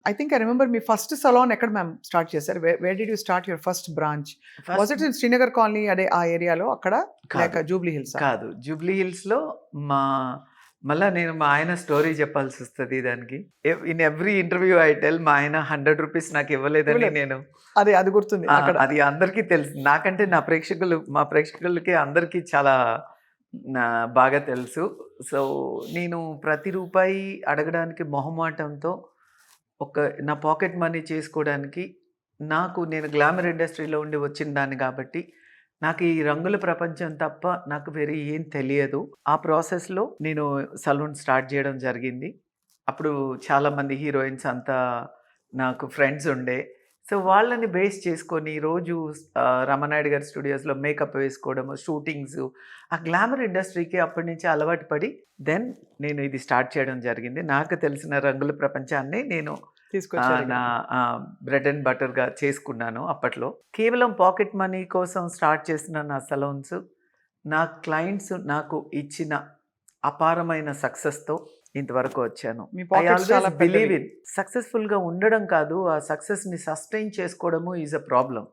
I think I remember me first salon ఎక్కడ ma'am start చేశారు? Where did you start your first branch? Was first it in Srinagar colony అదే ఆ ఏరియాలో అక్కడ? కాదు. లేక జూబ్లీ హిల్సా? కాదు. జూబ్లీ హిల్స్‌లో మా మళ్ళా నేను మా ఆయన స్టోరీ చెప్పాల్సొస్తది దానికి. In every interview I tell మా ఆయన రూ. 100 నాకివ్వలేదని ఇవ్వలేదు. నేను అదే అది గుర్తుంది అక్కడ. అది అందరికీ తెలుసు. నాకంటే మా ప్రేక్షకులకి అందరికీ చాలా నా బాగా తెలుసు. సో, నేను ప్రతి రూపాయి అడగడానికి మొహమాటంతో నా పాకెట్ మనీ చేసుకోవడానికి నేను గ్లామర్ ఇండస్ట్రీలో ఉండి వచ్చిన దాన్ని కాబట్టి, నాకు ఈ రంగుల ప్రపంచం తప్ప నాకు వేరే ఏం తెలియదు. ఆ ప్రాసెస్‌లో నేను సలూన్ స్టార్ట్ జేయడం జరిగింది. అప్పుడు చాలామంది హీరోయిన్స్ అంతా నాకు ఫ్రెండ్స్ ఉండే. సో, వాళ్ళని బేస్ చేసుకొని రోజు రామానాయుడు గారి స్టూడియోస్‌లో మేకప్ వేసుకోవడము, షూటింగ్సు, ఆ గ్లామర్ ఇండస్ట్రీకి అప్పటి నుంచి అలవాటు పడి, నేను ఇది స్టార్ట్ చేయడం జరిగింది. నాకు తెలిసిన రంగుల ప్రపంచాన్ని నేను తీసుకొచ్చారు నా ఇక్కడికి. బ్రెడ్ అండ్ బటర్‌గా చేసుకున్నాను అప్పట్లో. కేవలం పాకెట్ మనీ కోసం స్టార్ట్ చేసిన నా సలూన్స్, నా క్లయింట్స్ నాకు ఇచ్చిన అపారమైన సక్సెస్‌తో ఇంతవరకు వచ్చాను. మీ ఐ పాకెట్స్ ఆల్వేస్ చాలా పెద్దవి. బిలీవ్ ఇన్ సక్సెస్‌ఫుల్‌గా ఉండడం కాదు, ఆ సక్సెస్‌ని సస్టెయిన్ చేసుకోవడము ఈజ్ ఎ ప్రాబ్లమ్.